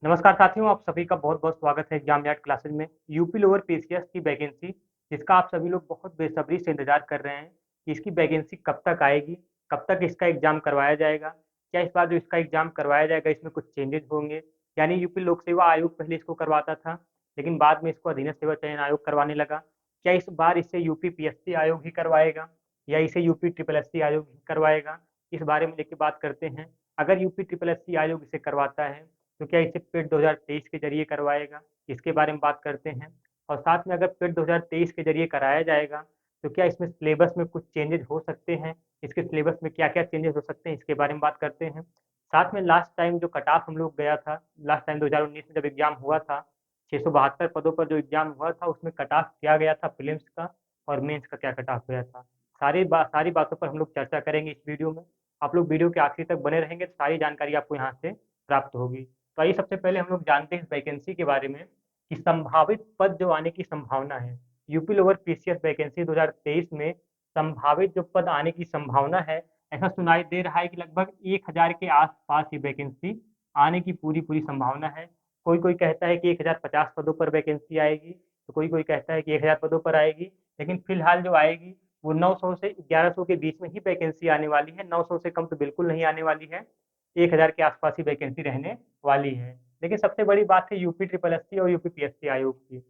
नमस्कार साथियों, आप सभी का बहुत-बहुत स्वागत है एग्जाम यार्ड क्लासेस में। यूपी लोअर पीसीएस की वैकेंसी जिसका आप सभी लोग बहुत बेसब्री से इंतज़ार कर रहे हैं कि इसकी वैकेंसी कब तक आएगी, कब तक इसका एग्ज़ाम करवाया जाएगा, क्या इस बार जो इसका एग्ज़ाम करवाया जाएगा इसमें कुछ चेंजेज़ होंगे? यानी यूपी लोक सेवा आयोग पहले इसको करवाता था, लेकिन बाद में इसको अधीनस्थ सेवा चयन आयोग करवाने लगा। क्या इस बार इसे यूपी पीएससी आयोग ही करवाएगा या इसे यूपी ट्रिपल एससी आयोग ही करवाएगा? इस बारे में लेके बात करते हैं। अगर यूपी ट्रिपल एससी आयोग इसे करवाता है तो क्या इसे पेट 2023 के ज़रिए करवाएगा? इसके बारे में बात करते हैं। और साथ में अगर पेट 2023 के ज़रिए कराया जाएगा, तो क्या इसमें सिलेबस में कुछ चेंजेज़ हो सकते हैं? इसके सिलेबस में क्या-क्या चेंजेज़ हो सकते हैं, इसके बारे में बात करते हैं। साथ में लास्ट टाइम जो कट ऑफ हम लोग गया था, लास्ट टाइम 2019 में जब एग्ज़ाम हुआ था, 672 पदों पर जो एग्ज़ाम हुआ था, उसमें कट ऑफ क्या गया था प्रीलिम्स का और मेंस का क्या कट ऑफ गया था। सारी बातों पर हम लोग चर्चा करेंगे इस वीडियो में। आप लोग वीडियो के आखिर तक बने रहेंगे, तो सारी जानकारी आपको यहाँ से प्राप्त होगी। तो आइए सबसे पहले हम लोग जानते हैं इस वैकेंसी के बारे में कि संभावित पद जो आने की संभावना है। यूपी लोअर पीसीएस वैकेंसी 2023 में संभावित जो पद आने की संभावना है, ऐसा सुनाई दे रहा है कि लगभग 1000 के आस-पास ये वैकेंसी आने की पूरी-पूरी संभावना है। कोई-कोई कहता है कि 1050 पदों पर वैकेंसी आएगी, तो कोई-कोई कहता है कि 1000 पदों पर आएगी, लेकिन फिलहाल जो आएगी वो 900 से 1100 के बीच में ही वैकेंसी आने वाली है, 900 से कम तो बिल्कुल नहीं आने वाली है। 1000 के आसपास ही वैकेंसी रहने वाली है। लेकिन सबसे बड़ी बात है यूपी ट्रिपल एससी और यूपी पीएससी आयोग की।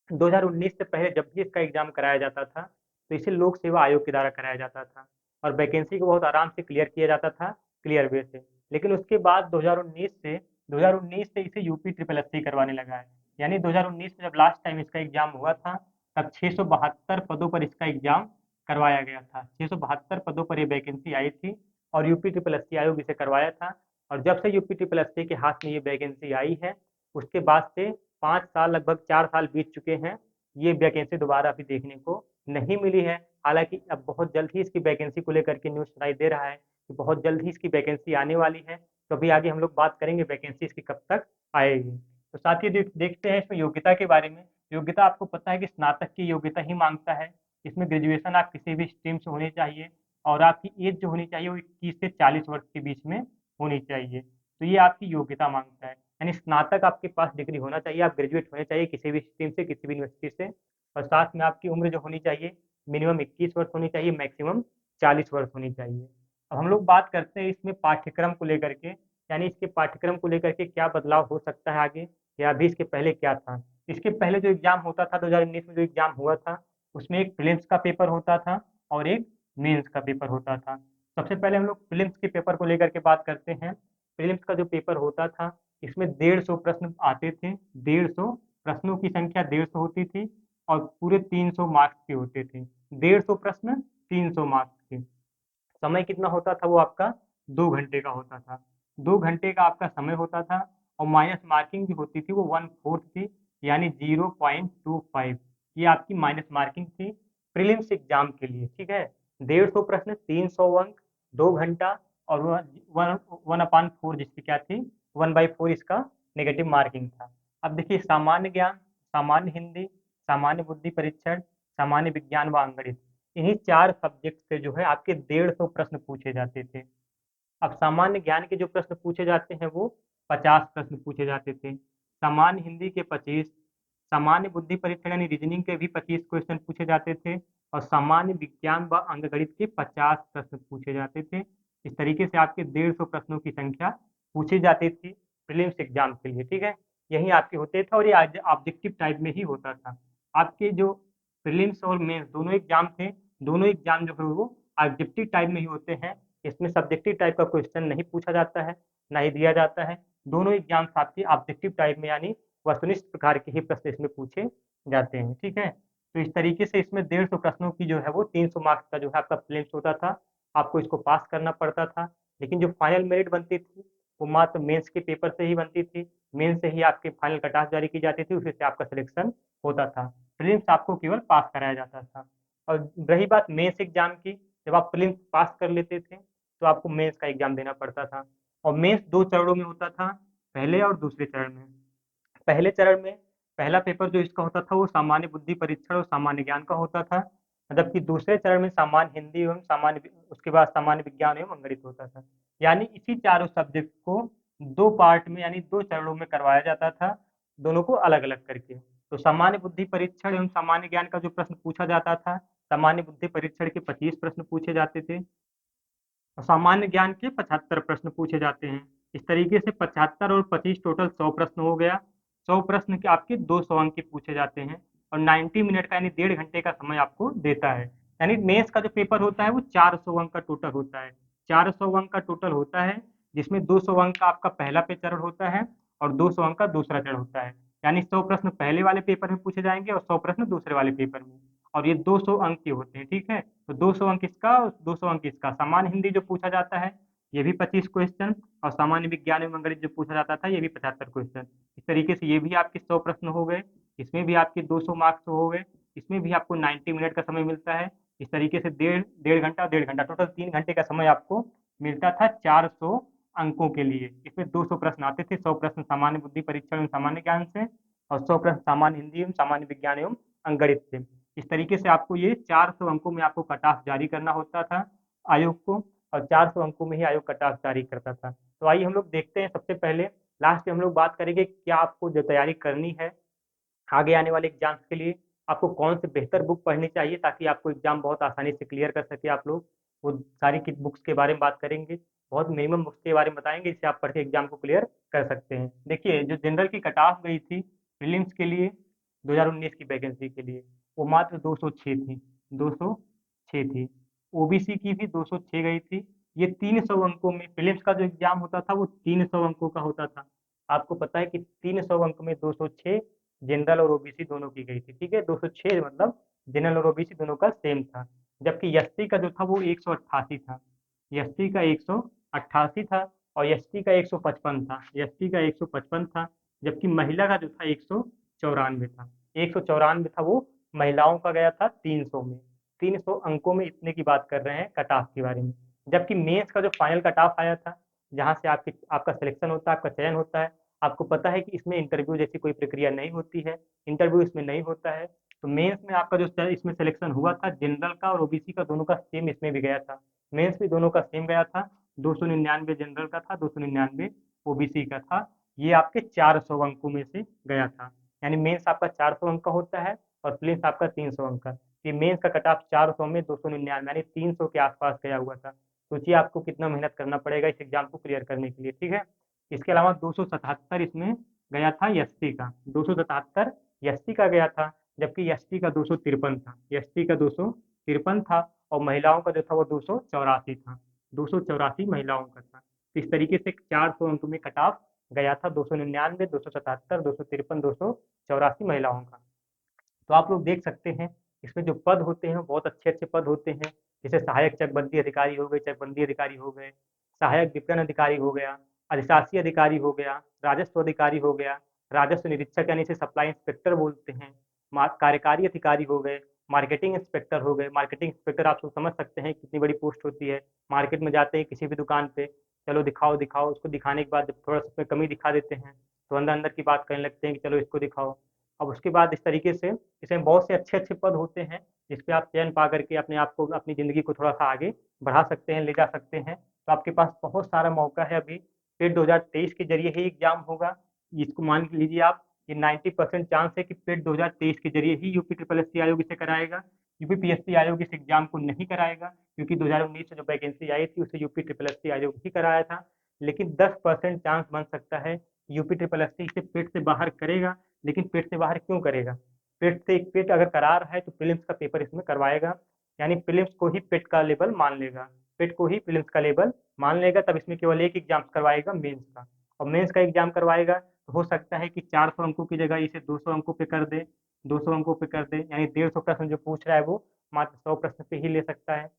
2019 से पहले जब भी इसका एग्ज़ाम कराया जाता था, तो इसे लोक सेवा आयोग के द्वारा कराया जाता था और वैकेंसी को बहुत आराम से क्लियर किया जाता था, क्लियर वे से। लेकिन उसके बाद 2019 से इसे यूपी ट्रिपल एससी करवाने लगा है। यानी 2019 में जब लास्ट टाइम इसका एग्ज़ाम हुआ था, तब 672 पदों पर इसका एग्ज़ाम करवाया गया था। 672 पदों पर ये वैकेंसी आई थी और यूपी ट्रिपल एससी आयोग इसे करवाया था और जब से यूपी ट्रिपल एससी के हाथ में ये वैकेंसी आई है, उसके बाद से 5 साल लगभग 4 साल बीत चुके हैं, ये वैकेंसी दोबारा अभी देखने को नहीं मिली है। हालाँकि अब बहुत जल्द ही इसकी वैकेंसी को लेकर के न्यूज़ सुनाई दे रहा है कि बहुत जल्द ही इसकी वैकेंसी आने वाली है, तो अभी आगे हम लोग बात करेंगे वैकेंसी इसकी कब तक आएगी। तो साथ ही देखते हैं इसमें योग्यता के बारे में। योग्यता आपको पता है कि स्नातक की योग्यता ही माँगता है। इसमें ग्रेजुएशन आप किसी भी स्ट्रीम से होनी चाहिए और आपकी एज जो होनी चाहिए वो 21 से 40 वर्ष के बीच में होनी चाहिए। तो ये आपकी योग्यता माँगता है। यानी स्नातक आपके पास डिग्री होना चाहिए, आप ग्रेजुएट होने चाहिए किसी भी स्ट्रीम से, किसी भी यूनिवर्सिटी से और साथ में आपकी उम्र जो होनी चाहिए, मिनिमम 21 वर्ष होनी चाहिए, मैक्सिमम 40 वर्ष होनी चाहिए। अब हम लोग बात करते हैं इसमें पाठ्यक्रम को लेकर के, यानी इसके पाठ्यक्रम को लेकर के क्या बदलाव हो सकता है आगे या अभी इसके पहले क्या था? इसके पहले जो एग्ज़ाम होता था 2019 में जो एग्ज़ाम हुआ था, उसमें एक प्रीलिम्स का पेपर होता था और एक मेंस का पेपर होता था। सबसे पहले हम लोग प्रीलिम्स के पेपर को लेकर के बात करते हैं। प्रीलिम्स का जो पेपर होता था, इसमें 150 प्रश्न आते थे, 150 प्रश्नों की संख्या 150 होती थी और पूरे 300 मार्क्स के होते थे। 150 प्रश्न, 300 मार्क्स के। समय कितना होता था वो आपका 2 घंटे का होता था। 2 घंटे का आपका समय होता था और माइनस मार्किंग जो होती थी वो 1/4 थी, यानी 0.25 ये आपकी माइनस मार्किंग थी प्रीलिम्स एग्ज़ाम के लिए, ठीक है? 150 प्रश्न, 300 अंक, 2 घंटा और वन 1/4 जिसकी क्या थी 1/4 इसका नेगेटिव मार्किंग था। अब देखिए सामान्य ज्ञान, सामान्य हिंदी, सामान्य बुद्धि परीक्षण, सामान्य विज्ञान व अंकगणित इन्हीं 4 सब्जेक्ट से जो है आपके 150 प्रश्न पूछे जाते थे। अब सामान्य ज्ञान के जो प्रश्न पूछे जाते हैं वो 50 प्रश्न पूछे जाते थे। सामान्य हिंदी के 25, सामान्य बुद्धि परीक्षण यानी रीजनिंग के भी 25 क्वेश्चन पूछे जाते थे और सामान्य विज्ञान व अंकगणित के 50 प्रश्न पूछे जाते थे। इस तरीके से आपके 150 प्रश्नों की संख्या पूछी जाती थी प्रीलिम्स एग्ज़ाम के लिए, ठीक है? यही आपके होते थे और ये ऑब्जेक्टिव टाइप में ही होता था। आपके जो प्रीलिम्स और मेंस दोनों एग्ज़ाम थे, दोनों एग्ज़ाम जो है वो ऑब्जेक्टिव टाइप में ही होते हैं। इसमें सब्जेक्टिव टाइप का क्वेश्चन नहीं पूछा जाता है, ना ही दिया जाता है। दोनों एग्ज़ाम्स आपके ऑब्जेक्टिव टाइप में यानी वस्तुनिष्ठ प्रकार के ही प्रश्न इसमें पूछे जाते हैं, ठीक है? तो इस तरीके से इसमें 150 प्रश्नों की जो है वो 300 मार्क्स का जो है आपका प्रीलिम्स होता था। आपको इसको पास करना पड़ता था, लेकिन जो फाइनल मेरिट बनती थी, वो मात्र मेंस के पेपर से ही बनती थी। मेंस से ही आपकी फाइनल कट ऑफ जारी की जाती थी, उसी से आपका सिलेक्शन होता था। प्रीलिम्स आपको केवल पास कराया जाता था और रही बात मेंस एग्ज़ाम की, जब आप प्रीलिम्स पास कर लेते थे, तो आपको मेंस का एग्ज़ाम देना पड़ता था और मेंस 2 चरणों में होता था, पहले और दूसरे चरण में। पहले चरण में पहला पेपर जो इसका होता था वो सामान्य बुद्धि परीक्षण और सामान्य ज्ञान का होता था, जबकि दूसरे चरण में सामान्य हिंदी एवं उसके बाद सामान्य विज्ञान एवं अंग्रेजी होता था। यानी इसी चारों सब्जेक्ट को दो पार्ट में यानी दो चरणों में करवाया जाता था, दोनों को अलग अलग करके। तो सामान्य बुद्धि परीक्षण एवं सामान्य ज्ञान का जो प्रश्न पूछा जाता था, सामान्य बुद्धि परीक्षण के 25 प्रश्न पूछे जाते थे और सामान्य ज्ञान के 75 प्रश्न पूछे जाते हैं। इस तरीके से 75 और 25 टोटल 100 प्रश्न हो गया। 100 प्रश्न के आपके 200 अंक के पूछे जाते हैं और 90 मिनट का यानी 1.5 घंटे का समय आपको देता है। यानी मेंस का जो पेपर होता है वो 400 अंक का टोटल होता है। 400 अंक का टोटल होता है, जिसमें 200 अंक का आपका पहला पे चरण होता है और 200 अंक का दूसरा चरण होता है। यानी 100 प्रश्न पहले वाले पेपर में पूछे जाएंगे और 100 प्रश्न दूसरे वाले पेपर में। और ये 200 अंक के होते हैं, ठीक है। तो 200 अंक इसका और 200 अंक इसका। सामान्य हिंदी जो पूछा जाता है ये भी 25 क्वेश्चन और सामान्य विज्ञान एवं अंग्रेजी जो पूछा जाता था ये भी 75 क्वेश्चन। इस तरीके से ये भी आपके 100 प्रश्न हो गए, इसमें भी आपके 200 मार्क्स हो गए, इसमें भी आपको 90 मिनट का समय मिलता है। इस तरीके से डेढ़ डेढ़ घंटा 1.5 घंटा टोटल 3 घंटे का समय आपको मिलता था 400 अंकों के लिए। इसमें 200 प्रश्न आते थे, 100 प्रश्न सामान्य बुद्धि परीक्षण एवं सामान्य ज्ञान से और 100 प्रश्न सामान्य हिंदी एवं सामान्य विज्ञान एवं अंग्रेजी से। इस तरीके से आपको ये 400 अंकों में आपको कट ऑफ जारी करना होता था आयोग को, और 400 अंकों में ही आयोग कट ऑफ जारी करता था। तो आइए हम लोग देखते हैं, सबसे पहले लास्ट में हम लोग बात करेंगे क्या आपको जो तैयारी करनी है आगे आने वाले एग्जाम्स के लिए, आपको कौन से बेहतर बुक पढ़नी चाहिए ताकि आपको एग्जाम बहुत आसानी से क्लियर कर सके आप लोग। वो सारी की बुक्स के बारे में बात करेंगे, बहुत मिनिमम बुक्स के बारे में बताएंगे जिससे आप पढ़ के एग्जाम को क्लियर कर सकते हैं। देखिए, जो जनरल की कट ऑफ गई थी प्रीलिम्स के लिए 2019 की वैकेंसी के लिए, वो मात्र 206 थी, 206 थी। ओबीसी की भी 206 गई थी। ये 300 अंकों में प्रीलिम्स का जो एग्जाम होता था वो 300 अंकों का होता था। आपको पता है कि 300 अंक में 206 जनरल और ओबीसी दोनों की गई थी, ठीक है। 206 मतलब जनरल और ओबीसी दोनों का सेम था। जबकि एसटी का जो था वो 188 था, एसटी का 188 था और एसटी का 155 था, एसटी का 155 था। जबकि महिला का जो था 194 था, 194 था वो महिलाओं का गया था 300 में। 300 अंकों में इतने की बात कर रहे हैं कट ऑफ के बारे में। जबकि मेंस का जो फाइनल कट ऑफ आया था, जहाँ से आपका सिलेक्शन होता है, आपका चयन होता है, आपको पता है कि इसमें इंटरव्यू जैसी कोई प्रक्रिया नहीं होती है, इंटरव्यू इसमें नहीं होता है। तो मेंस में आपका जो इसमें सिलेक्शन हुआ था जनरल का और ओबीसी का दोनों का सेम इसमें भी गया था। मेंस भी दोनों का सेम गया था, 299 जनरल का था, 299 ओबीसी का था। ये आपके 400 अंकों में से गया था। यानी मेंस आपका 400 अंक का होता है और प्रीलिम्स आपका 300 अंक का। ये मेंस का कट ऑफ 400 में 299 यानी 300 के आसपास गया हुआ था। सोचिए आपको कितना मेहनत करना पड़ेगा इस एग्जाम को क्लियर करने के लिए, ठीक है। इसके अलावा 277 इसमें गया था एसटी का, 277 एसटी का गया था। जबकि एसटी का 253 था, एसटी का 253 था और महिलाओं का जो था वो 284 था, 284 महिलाओं का था। तो इस तरीके से 400 अंक में कट ऑफ गया था, 299, 277, 253, 284 महिलाओं का। तो आप लोग देख सकते हैं इसमें जो पद होते हैं वो बहुत अच्छे अच्छे पद होते हैं। जैसे सहायक चकबंदी अधिकारी हो गए, चकबंदी अधिकारी हो गए, सहायक विपणन अधिकारी हो गया, अधिशासी अधिकारी हो गया, राजस्व अधिकारी हो गया, राजस्व निरीक्षक यानी इसे सप्लाई इंस्पेक्टर बोलते हैं, कार्यकारी अधिकारी हो गए, मार्केटिंग इंस्पेक्टर हो गए। मार्केटिंग इंस्पेक्टर आप लोग समझ सकते हैं कितनी बड़ी पोस्ट होती है। मार्केट में जाते हैं किसी भी दुकान पे, चलो दिखाओ दिखाओ, उसको दिखाने के बाद जब थोड़ा सा उसमें कमी दिखा देते हैं तो अंदर अंदर की बात करने लगते हैं कि चलो इसको दिखाओ। अब उसके बाद इस तरीके से इसमें बहुत से अच्छे अच्छे पद होते हैं जिसपे आप चयन पा करके अपने आप को, अपनी ज़िंदगी को थोड़ा सा आगे बढ़ा सकते हैं, ले जा सकते हैं। तो आपके पास बहुत सारा मौका है अभी। पेड 2023 के जरिए ही एग्जाम होगा, इसको मान लीजिए आप। ये 90% चांस है कि पेड 2023 के जरिए ही यूपी ट्रिपल एस आयोग इसे कराएगा। यूपीपीएससी आयोग इस एग्जाम को नहीं कराएगा क्योंकि 2019 में जो वैकेंसी आई थी उसे यूपी ट्रिपल एस आयोग ही कराया था। लेकिन 10% चांस बन सकता है यूपी ट्रिपल एस इसे पेट से बाहर करेगा। लेकिन पेट से बाहर क्यों करेगा? पेट अगर करा रहा है तो प्रीलिम्स का पेपर इसमें करवाएगा, यानी प्रीलिम्स को ही पेट का लेवल मान लेगा, पेट को ही प्रीलिम्स का लेवल मान लेगा। तब इसमें केवल एक एग्जाम करवाएगा, मेंस का। और मेंस का एग्जाम करवाएगा तो हो सकता है कि 400 अंकों की जगह इसे 200 अंकों पे कर दे, 200 अंकों पे कर दे, यानी 150 प्रश्न जो पूछ रहा है वो मात्र 100 प्रश्न पे ही ले सकता है।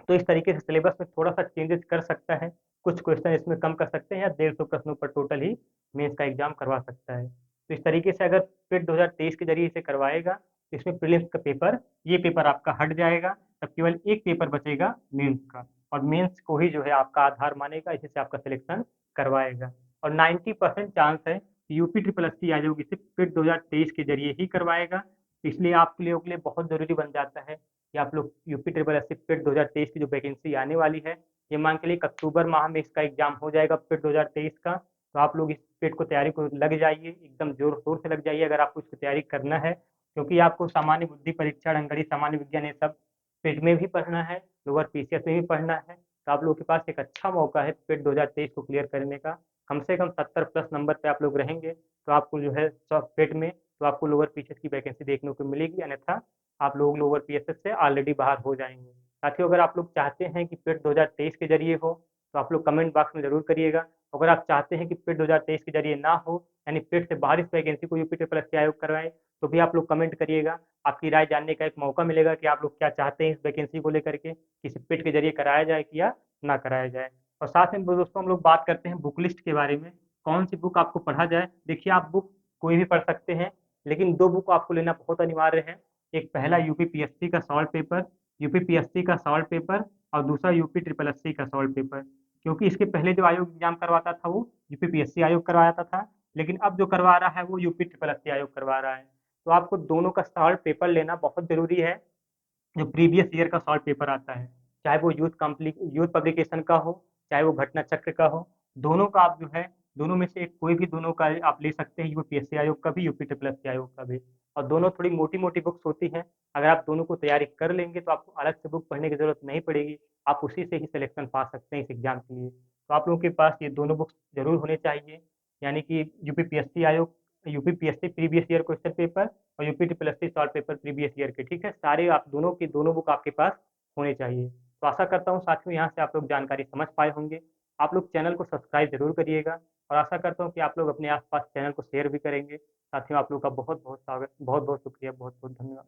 तो इस तरीके से सिलेबस में थोड़ा सा चेंजेस कर सकता है, कुछ क्वेश्चन इसमें कम कर सकते हैं या 150 प्रश्नों पर टोटल ही मेंस का एग्जाम करवा सकता है। तो इस तरीके से अगर पेट 2023 के जरिए इसे करवाएगा तो इसमें प्रीलिम्स का पेपर, ये पेपर आपका हट जाएगा। तब केवल एक पेपर बचेगा मेंस का, और मेंस को ही जो है आपका आधार मानेगा, इसी से आपका सिलेक्शन करवाएगा। और 90% चांस है कि यूपी ट्रिपल एस आयोग इसे पेट 2023 के जरिए ही करवाएगा। इसलिए आपके लोगों के लिए बहुत जरूरी बन जाता है कि आप लोग यूपी ट्रिपल एस पेट 2023 की जो वैकेंसी आने वाली है ये मान के लिए अक्टूबर माह में इसका एग्जाम हो जाएगा पेट 2023 का। तो आप लोग इस पेट को तैयारी को लग जाइए, एकदम जोर शोर से लग जाइए अगर आपको इसकी तैयारी करना है, क्योंकि आपको सामान्य बुद्धि परीक्षा, अंग्रेजी, सामान्य विज्ञान, ये सब पेट में भी पढ़ना है, लोअर पीसीएस में भी पढ़ना है। तो आप लोगों के पास एक अच्छा मौका है पेट 2023 को क्लियर करने का। कम से कम 70 प्लस नंबर पे आप लोग रहेंगे तो आपको जो है सब पेट में तो आपको लोअर पीसीएस की वैकेंसी देखने को मिलेगी, अन्यथा आप लोग लोअर पीएसएस से ऑलरेडी बाहर हो जाएंगे। साथियों, अगर आप लोग चाहते हैं कि पेट 2023 के जरिए हो तो आप लोग कमेंट बॉक्स में जरूर करिएगा। अगर आप चाहते हैं कि पेट 2023 के जरिए ना हो, यानी पेट से बाहर इस वैकेंसी को यूपी ट्रिपल एस सी आयोग करवाए, तो भी आप लोग कमेंट करिएगा। आपकी राय जानने का एक मौका मिलेगा कि आप लोग क्या चाहते हैं इस वैकेंसी को लेकर के, किसी पेट के जरिए कराया जाए कि या ना कराया जाए। और साथ में दोस्तों हम लोग बात करते हैं बुक लिस्ट के बारे में, कौन सी बुक आपको पढ़ा जाए। देखिए, आप बुक कोई भी पढ़ सकते हैं, लेकिन दो बुक आपको लेना बहुत अनिवार्य है। एक पहला यूपीपीएससी का सॉल्व पेपर, यूपीपीएससी का सॉल्व पेपर, और दूसरा यूपी ट्रिपल एससी का सॉल्व पेपर। क्योंकि इसके पहले जो आयोग एग्जाम करवाता था वो यूपीपीएससी आयोग करवाता था, लेकिन अब जो करवा रहा है वो यूपी ट्रिपल एससी आयोग करवा रहा है। तो आपको दोनों का सॉल्व पेपर लेना बहुत जरूरी है, जो प्रीवियस ईयर का सॉल्व पेपर आता है, चाहे वो यूथ पब्लिकेशन का हो, चाहे वो घटना चक्र का हो। दोनों का आप जो है, दोनों में से एक कोई भी दोनों का आप ले सकते हैं, यूपीएससी आयोग का भी, यूपी ट्रिपल एससी आयोग का भी। और दोनों थोड़ी मोटी मोटी बुक्स होती हैं, अगर आप दोनों को तैयारी कर लेंगे तो आपको अलग से बुक पढ़ने की जरूरत नहीं पड़ेगी, आप उसी से ही सिलेक्शन पा सकते हैं इस एग्जाम के लिए। तो आप लोगों के पास ये दोनों बुक्स जरूर होने चाहिए, यानी कि यूपीपीएससी आयोग, UPPSC previous year question paper, और UP triple SC solved paper previous year के। ठीक है, सारे आप दोनों की दोनों बुक आपके पास होने चाहिए। तो आशा करता हूँ साथियों यहाँ से आप लोग जानकारी समझ पाए होंगे। आप लोग चैनल को सब्सक्राइब जरूर करिएगा, और आशा करता हूँ कि आप लोग अपने आसपास चैनल को शेयर भी करेंगे। साथियों, आप लोग का बहुत बहुत स्वागत, बहुत बहुत शुक्रिया, बहुत बहुत धन्यवाद।